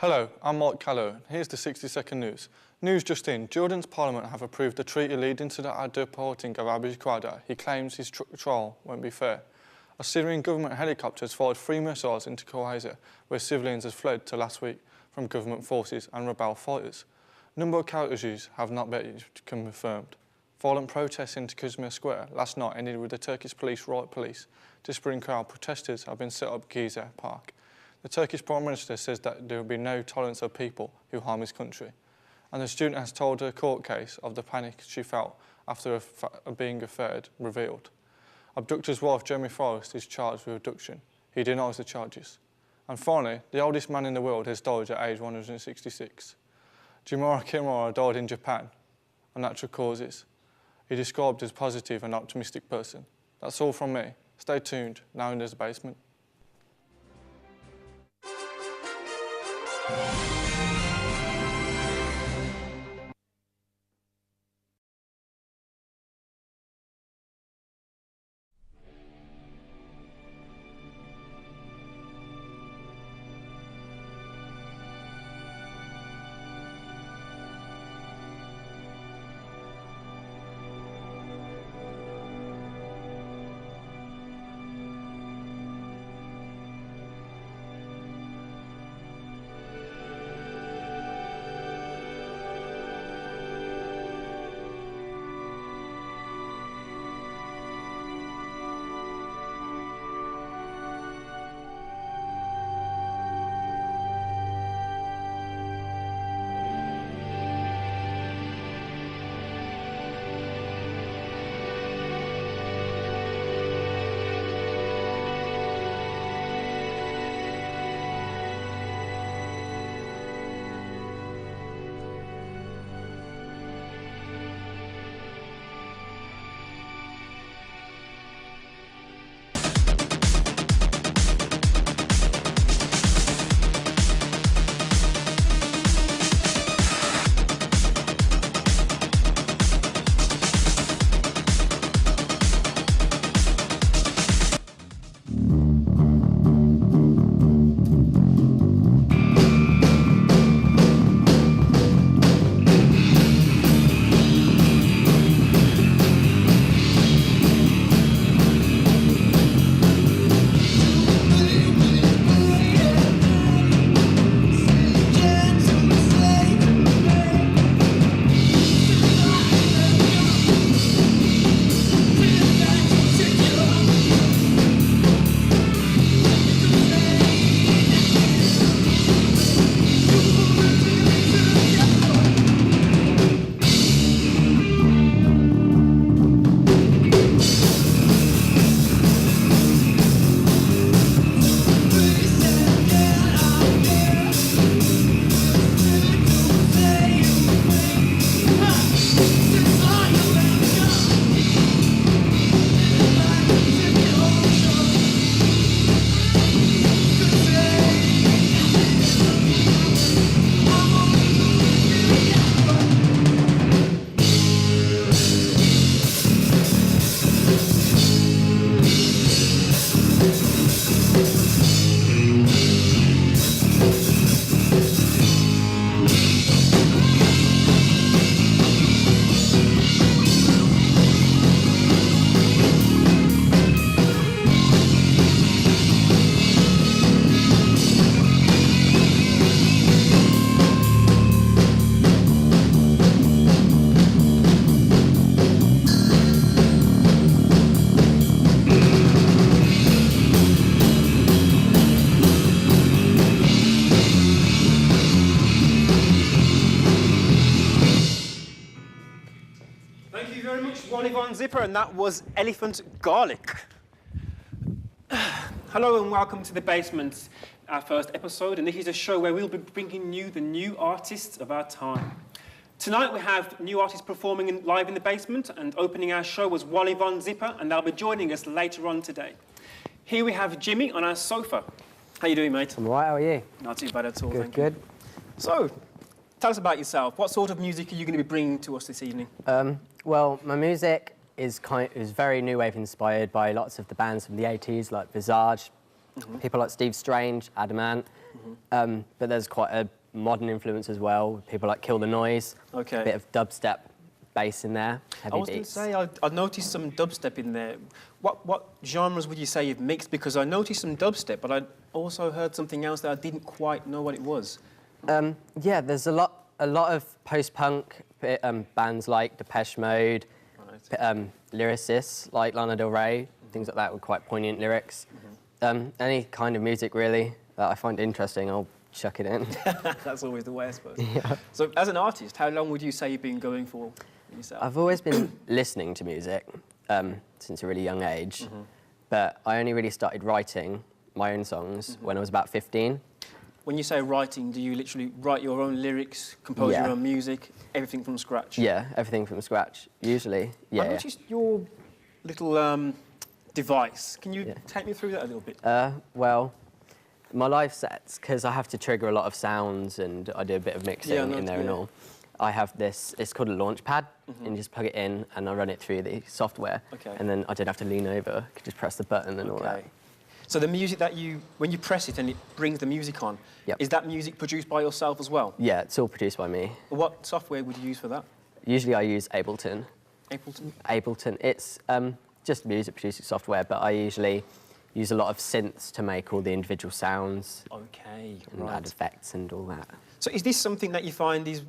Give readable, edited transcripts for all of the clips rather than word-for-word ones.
Hello, I'm Mark Callow. Here's the 60-second news. News just in. Jordan's parliament have approved a treaty leading to the deporting of Abu Qaeda. He claims his trial won't be fair. A Syrian government helicopter has fired 3 missiles into Kuwait, where civilians had fled to last week from government forces and rebel fighters. Number of casualties have not been confirmed. Violent protests into Kuzma Square last night ended with the Turkish riot police dispersing crowd. Protesters have been set up Giza Park. The Turkish Prime Minister says that there will be no tolerance of people who harm his country. And the student has told her court case of the panic she felt after being affair revealed. Abductor's wife, Jeremy Forrest, is charged with abduction. He denies the charges. And finally, the oldest man in the world has died at age 166. Jimura Kimura died in Japan of natural causes. He described as positive and optimistic person. That's all from me. Stay tuned, now in the basement. Zipper, and that was Elephant Garlic. Hello and welcome to The Basement, our first episode, and this is a show where we'll be bringing you the new artists of our time. Tonight we have new artists performing live in the basement, and opening our show was Wally Von Zipper, and they'll be joining us later on today. Here we have Jimmy on our sofa. How you doing, mate? I'm all right, how are you? Not too bad at all, Good, thank you. good. So, tell us about yourself. What sort of music are you going to be bringing to us this evening? Well, my music is very new wave inspired by lots of the bands from the 80s, like Visage, People like Steve Strange, Adamant. But there's quite a modern influence as well. People like Kill the Noise. Okay. A bit of dubstep bass in there. Heavy I was going to beats. say, I noticed some dubstep in there. What genres would you say you've mixed? Because I noticed some dubstep, but I also heard something else that I didn't quite know what it was. Yeah, there's a lot of post-punk bands like Depeche Mode, lyricists like Lana Del Rey, things like that with quite poignant lyrics. Any kind of music really that I find interesting, I'll chuck it in. That's always the way, I suppose. Yeah. So, as an artist, how long would you say you've been going for yourself? I've always been listening to music since a really young age, but I only really started writing my own songs when I was about 15. When you say writing, do you literally write your own lyrics, compose your own music, everything from scratch? Yeah, everything from scratch, usually. Yeah. I noticed your little device. Can you take me through that a little bit? Well, my live sets, because I have to trigger a lot of sounds and I do a bit of mixing in there and all, I have this, it's called a launch pad, and you just plug it in and I run it through the software. Okay. And then I don't have to lean over, I could just press the button and all that. So the music that when you press it and it brings the music on, is that music produced by yourself as well? Yeah, it's all produced by me. What software would you use for that? Usually I use Ableton. Ableton? Ableton, it's just music producing software, but I usually use a lot of synths to make all the individual sounds. Okay, and add effects and all that. So is this something that you find is,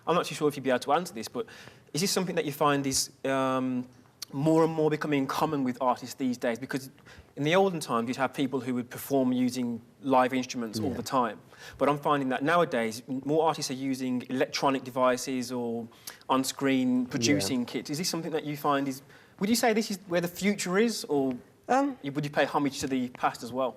I'm not too sure if you'd be able to answer this, but is this something that you find is more and more becoming common with artists these days? Because in the olden times, you'd have people who would perform using live instruments all the time. But I'm finding that nowadays, more artists are using electronic devices or on-screen producing kits. Is this something that you find is, would you say this is where the future is, or would you pay homage to the past as well?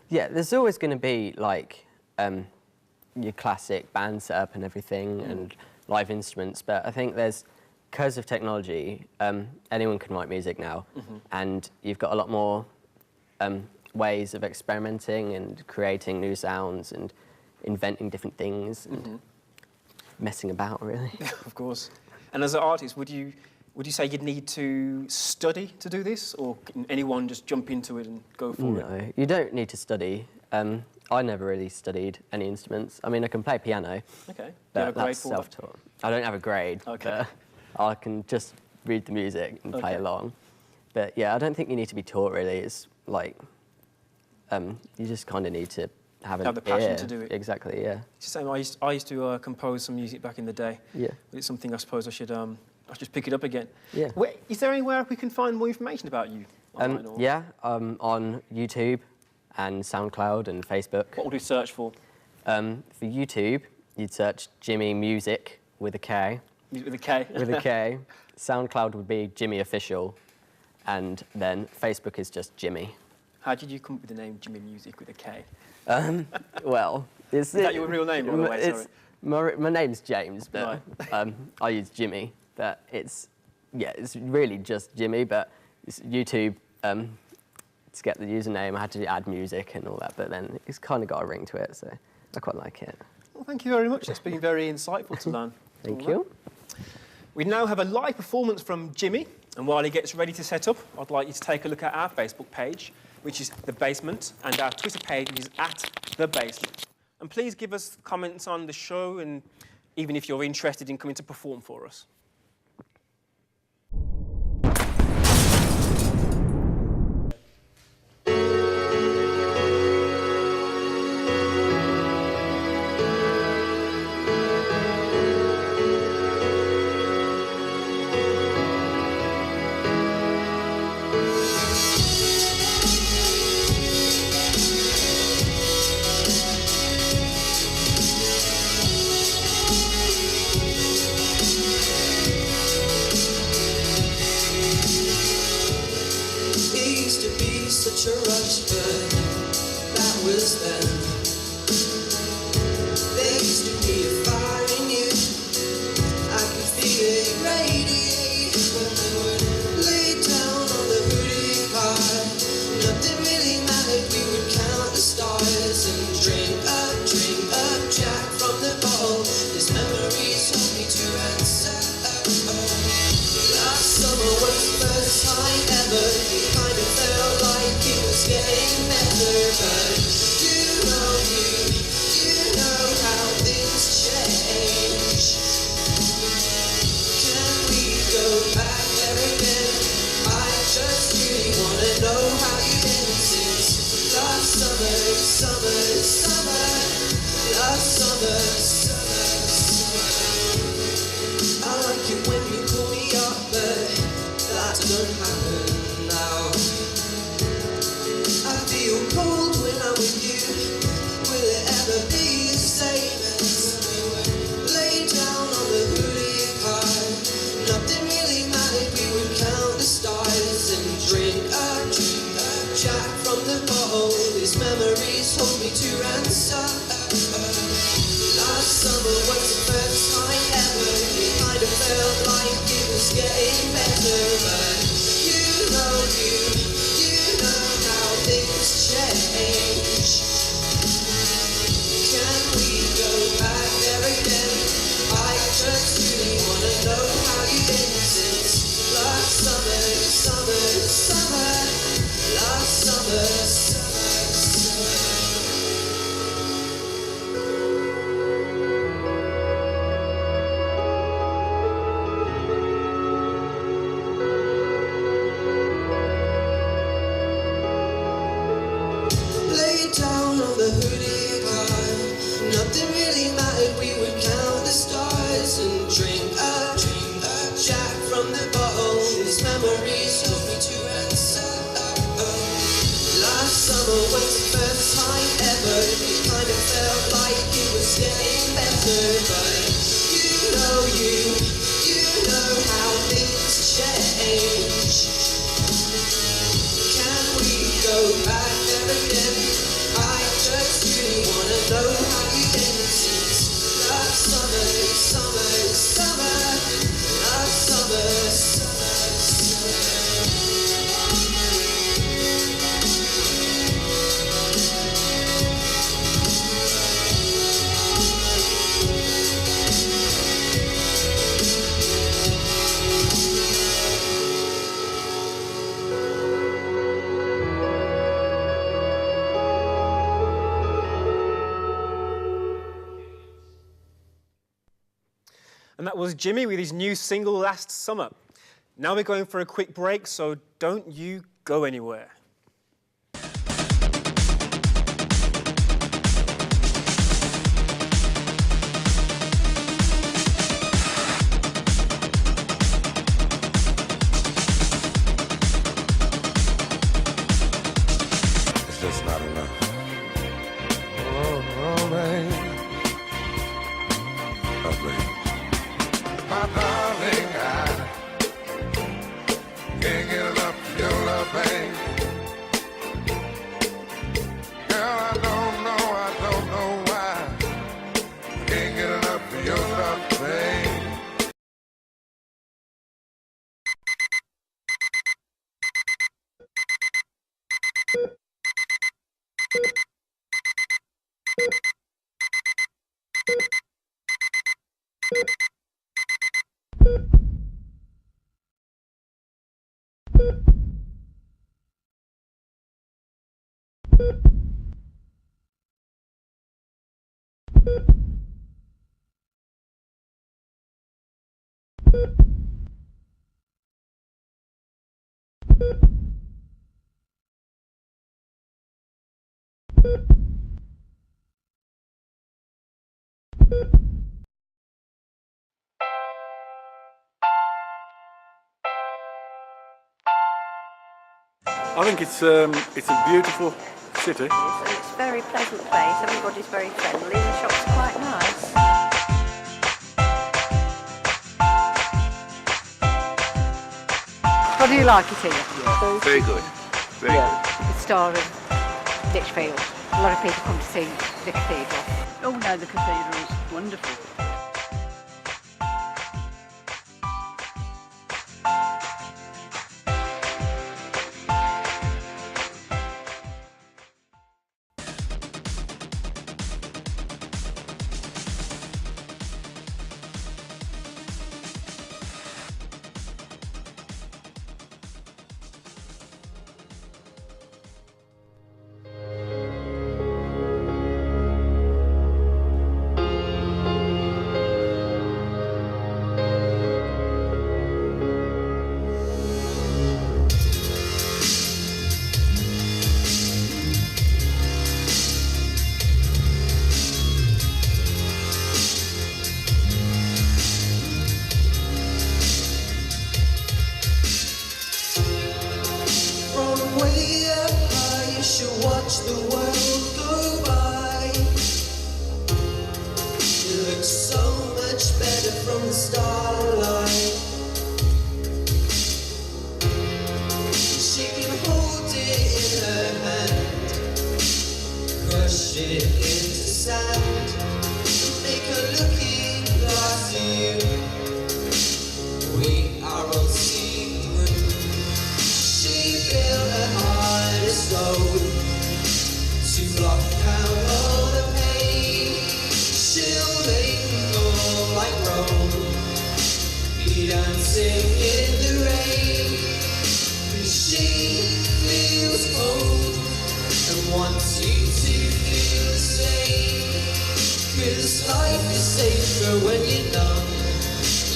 Yeah, there's always going to be, like, your classic band setup and everything and live instruments, but I think because of technology, anyone can write music now, and you've got a lot more ways of experimenting and creating new sounds and inventing different things and messing about, really. Of course. And as an artist, would you say you'd need to study to do this, or can anyone just jump into it and go for it? No, you don't need to study. I never really studied any instruments. I mean, I can play piano, Okay. but that's self-taught. I don't have a grade, but I can just read the music and play along. But yeah, I don't think you need to be taught, really. It's like, you just kind of need to have the passion to do it. Exactly, yeah. It's the same. I used to compose some music back in the day. Yeah. But it's something I suppose I should just pick it up again. Yeah. Is there anywhere we can find more information about you? Yeah, on YouTube and SoundCloud and Facebook. What would we search for? For YouTube, you'd search Jimmy Music with a K. Music with a K? With a K. SoundCloud would be Jimmy Official. And then Facebook is just Jimmy. How did you come up with the name Jimmy Music with a K? Well, is that your real name, by the way? Sorry. My name's James, but I use Jimmy. But it's really just Jimmy, but it's YouTube, to get the username, I had to add music and all that, but then it's kind of got a ring to it, so I quite like it. Well, thank you very much. That's been very insightful to learn. Thank you. We now have a live performance from Jimmy, and while he gets ready to set up, I'd like you to take a look at our Facebook page, which is The Basement, and our Twitter page, which is @TheBasement. And please give us comments on the show, and even if you're interested in coming to perform for us. but you know how things change. Can we go back there again? I just really wanna know how you've been since last summer, last summer. I like it when you call me up, but that don't happen now. I feel cold when I'm with you. Will it ever be the same as we were? Lay down on the hood of your car. Nothing really mattered. We would count the stars and drink a Jack from the bottle. These memories hold me to ransom. Last summer was the first time ever. It kind of felt like it was getting better, but you know how things change. Can we go back there again? I just really wanna know how you've been since last summer, last summer. Lay down on the hood of your car. Nothing really mattered. We would count the stars and drink a Jack from the bottle. These memories hold me to ransom. Last summer was the first time ever. It kind of felt like it was getting better, but you know how things change. Can we go back there again? I just really wanna know how you've been since last summer, last summer. And that was Jimmy with his new single, Last Summer. Now we're going for a quick break, so don't you go anywhere. It's just not enough. Oh, babe. Oh, babe. My darling, I can't get enough of your love, babe. Girl, I don't know why. I can't get enough of your love, babe. I think it's a beautiful city. It's a very pleasant place, everybody's very friendly, the shop's quite nice. What do you like it here? Very good. Very good. The Star in Lichfield. A lot of people come to see the cathedral. Oh no, the cathedral's wonderful. looks so much better from the starlight. She can hold it in her hand, crush it into sand, make her looking glass to you. We are all see-through. She built a heart of stone to block out all the pain. She'll make me go like Rome, be dancing in the rain. 'Cause she feels cold and wants you to feel the same. 'Cause life is safer when you're numb.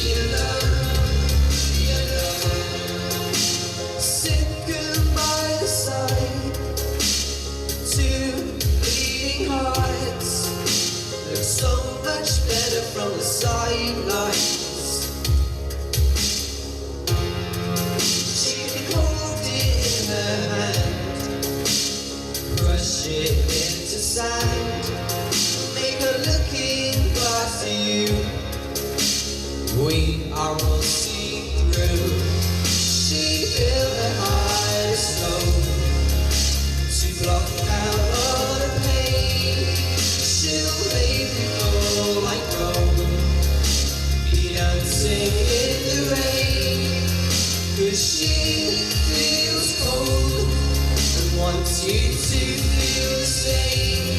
You know, you know. Sitting by the side, two bleeding hearts look so much better from the sidelines. She can hold it in her hand, crush it into sand, make her looking glass to you. We are all see-through. She built a heart of stone to block out all the pain. She'll make me go like gold, be dancing in the rain. 'Cause she feels cold and wants you to feel the same.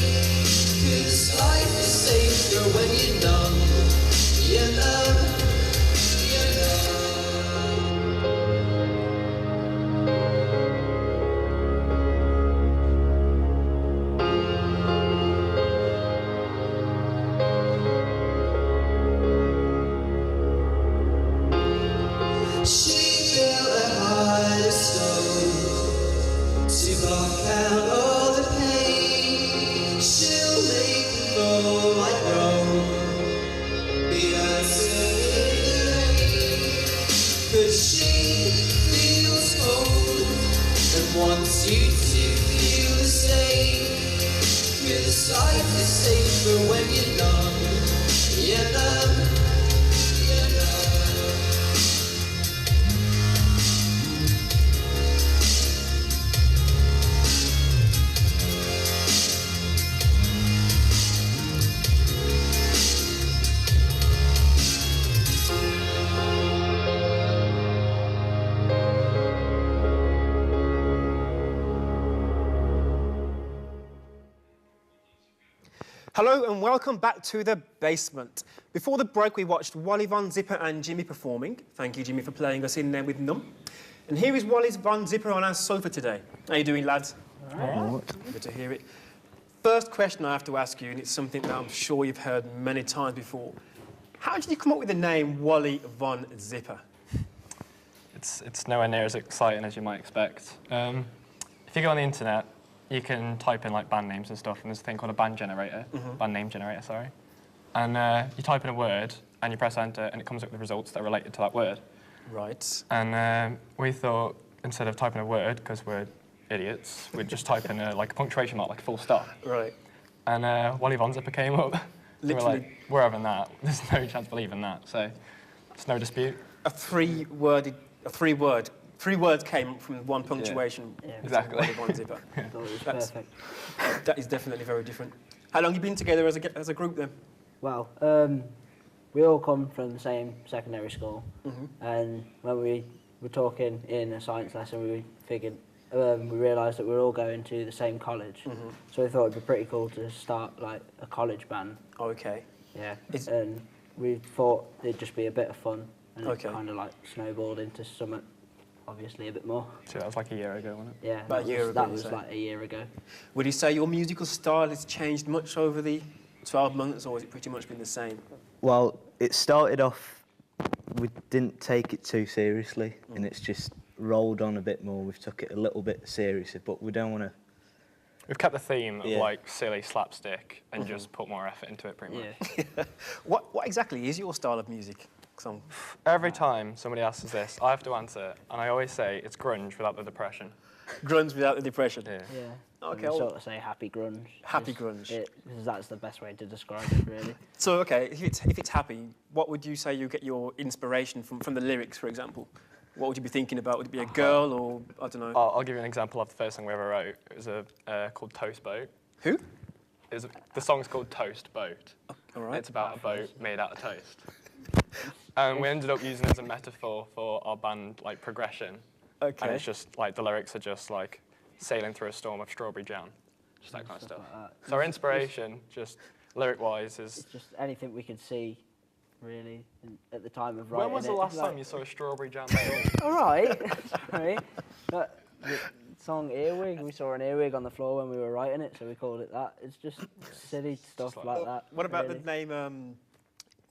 'Cause life is safer when you're numb. You know, you know. She built a heart of stone to block out all the pain. She'll make me go like Rome, be dancing in the rain. 'Cause she feels cold and wants you to feel the same. 'Cause life is safer when you're numb. You're numb, you're numb. Hello and welcome back to The Basement. Before the break, we watched Wally Von Zipper and Jimmy performing. Thank you, Jimmy, for playing us in there with Numb. And here is Wally Von Zipper on our sofa today. How you doing, lads? All right. Good to hear it. First question I have to ask you, and it's something that I'm sure you've heard many times before. How did you come up with the name Wally Von Zipper? It's nowhere near as exciting as you might expect. If you go on the internet, you can type in like band names and stuff, and there's a thing called a band generator, band name generator, sorry. And you type in a word, and you press enter, and it comes up with results that are related to that word. Right. And we thought, instead of typing a word, because we're idiots, we'd just type in a punctuation mark, like a full stop. Right. And Wally Von Zipper came up. Literally. We're like, we're having that. There's no chance of believing that, so it's no dispute. Three words came from one punctuation. Yeah. Exactly. Wally Von Zipper. That was perfect. That is definitely very different. How long have you been together as a group then? Well, we all come from the same secondary school, and when we were talking in a science lesson, we figured, we realised that we were all going to the same college, so we thought it'd be pretty cool to start like a college band. Oh, okay. Yeah, and we thought it'd just be a bit of fun, and Okay. it kind of like snowballed into something obviously a bit more. So that was like a year ago, wasn't it? Yeah, About a year ago, that you was say? like a year ago. Would you say your musical style has changed much over the 12 months, or has it pretty much been the same? Well, it started off, we didn't take it too seriously, and it's just rolled on a bit more. We've took it a little bit seriously, but we don't want to... We've kept the theme of like silly slapstick and just put more effort into it pretty much. What exactly is your style of music? Every time somebody asks us this, I have to answer, and I always say it's grunge without the depression. Grunge without the depression? Yeah. Okay. We sort of say happy grunge. Happy grunge. Because that's the best way to describe it, really. So, okay, if it's happy, what would you say you get your inspiration from the lyrics, for example? What would you be thinking about? Would it be a girl or, I don't know? I'll give you an example of the first song we ever wrote. It was called Toast Boat. Who? The song's called Toast Boat. All right. It's about a boat made out of toast. And we ended up using it as a metaphor for our band, like, progression. Okay. And it's just, like, the lyrics are just, like, sailing through a storm of strawberry jam. Just that kind of stuff. Like that. So our inspiration, just lyric-wise, is... It's just anything we could see, really, at the time of writing it. When was the last time you saw a strawberry jam? All right. Sorry. But the song Earwig, we saw an earwig on the floor when we were writing it, so we called it that. It's just silly stuff like that. What about really. the name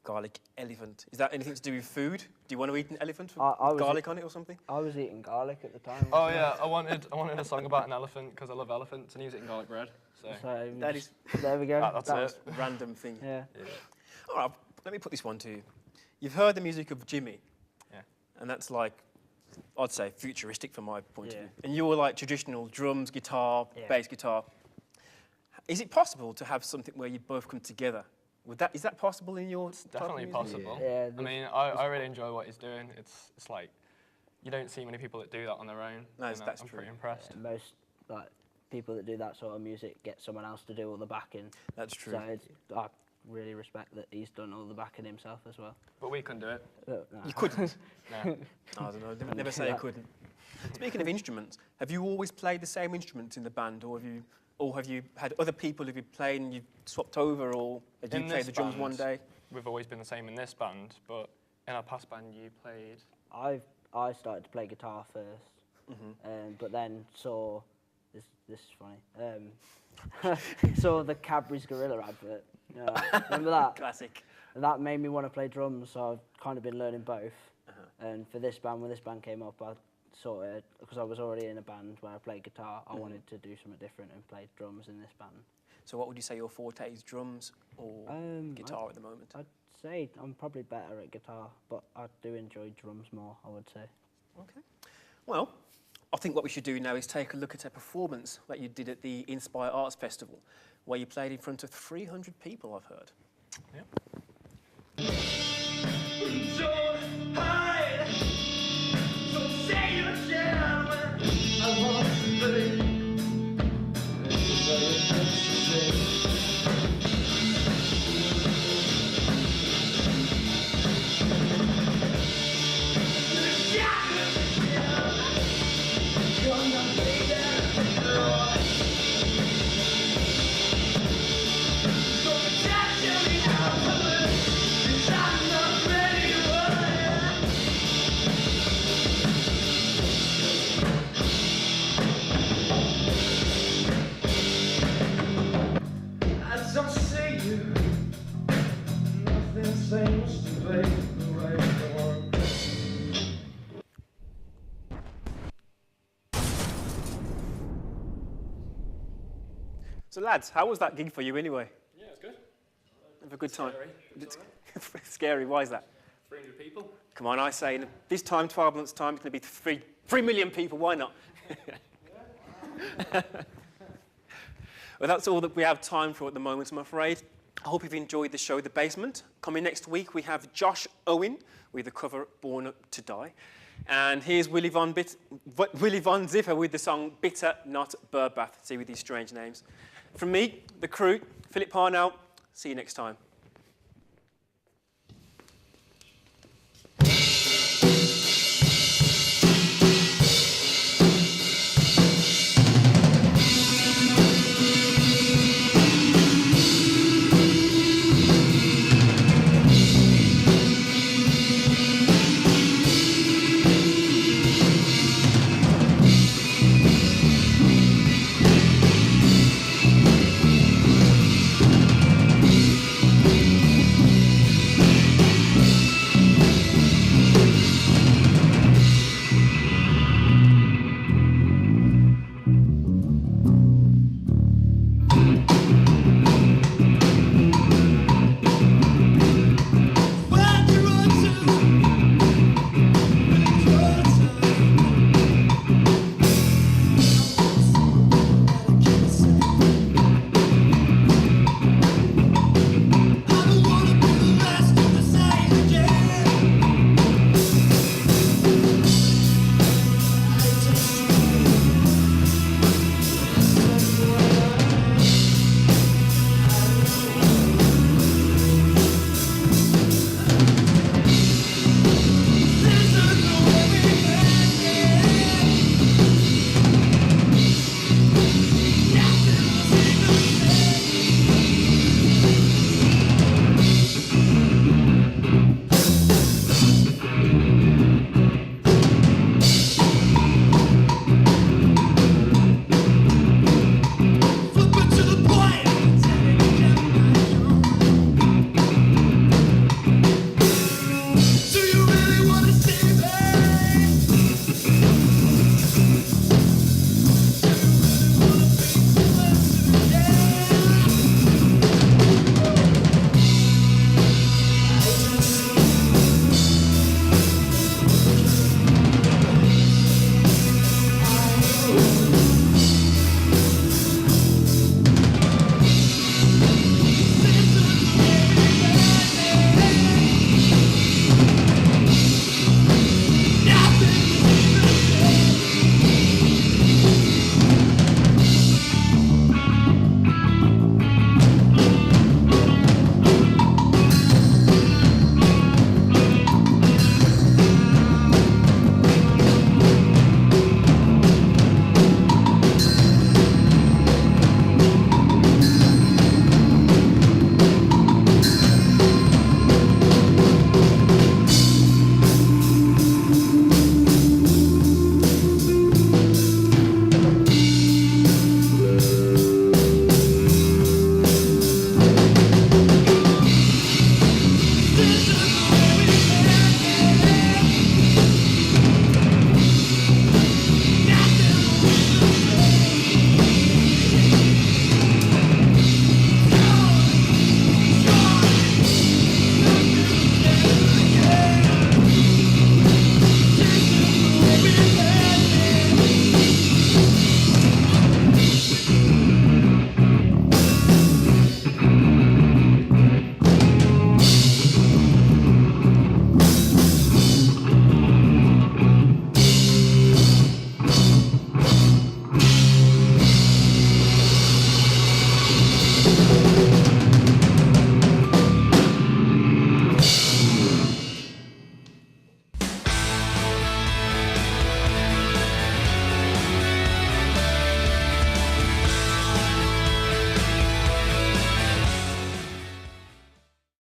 garlic elephant? Is that anything to do with food? Do you want to eat an elephant with garlic on it or something? I was eating garlic at the time. Oh yeah, I wanted a song about an elephant because I love elephants and he was eating garlic bread. So that is there we go. That's it. A random thing. Yeah. All right, let me put this one to you. You've heard the music of Jimmy. Yeah. And that's like, I'd say, futuristic from my point of view. And you're like traditional drums, guitar, bass guitar. Is it possible to have something where you both come together? Is that possible in your It's definitely type of music? possible. Yeah, I mean, I really enjoy what he's doing. It's like, you don't see many people that do that on their own. No, and that's I'm true. pretty impressed. Yeah, most like people that do that sort of music get someone else to do all the backing. That's true. So I really respect that he's done all the backing himself as well. But we couldn't do it. No. You couldn't? No. I don't know. Never say you couldn't. Speaking of instruments, have you always played the same instruments in the band, or have you had other people who you played and you've swapped over, or have you played the drums one day? We've always been the same in this band, but in our past band you played... I started to play guitar first, but then saw this is funny. Saw the Cadbury's Gorilla advert. Remember that? Classic. And that made me want to play drums, so I've kind of been learning both. And for this band, when this band came up, I sort of, because I was already in a band where I played guitar, I wanted to do something different and play drums in this band. So what would you say your forte is, drums or guitar at the moment? I'd say I'm probably better at guitar, but I do enjoy drums more, I would say. Okay. Well, I think what we should do now is take a look at a performance that you did at the Inspire Arts Festival, where you played in front of 300 people, I've heard. Yep. So lads, how was that gig for you anyway? Yeah, it's good. Have a good time. Scary. Scary, why is that? 300 people. Come on, I say, in this time, 12 months' time, it's going to be 3 million people, why not? Well, that's all that we have time for at the moment, I'm afraid. I hope you've enjoyed the show, The Basement. Coming next week, we have Josh Owen with the cover Born to Die. And here's Willy Von Ziffer with the song Bitter Not Birdbath. See with these strange names. From me, the crew, Philip Parnell. See you next time.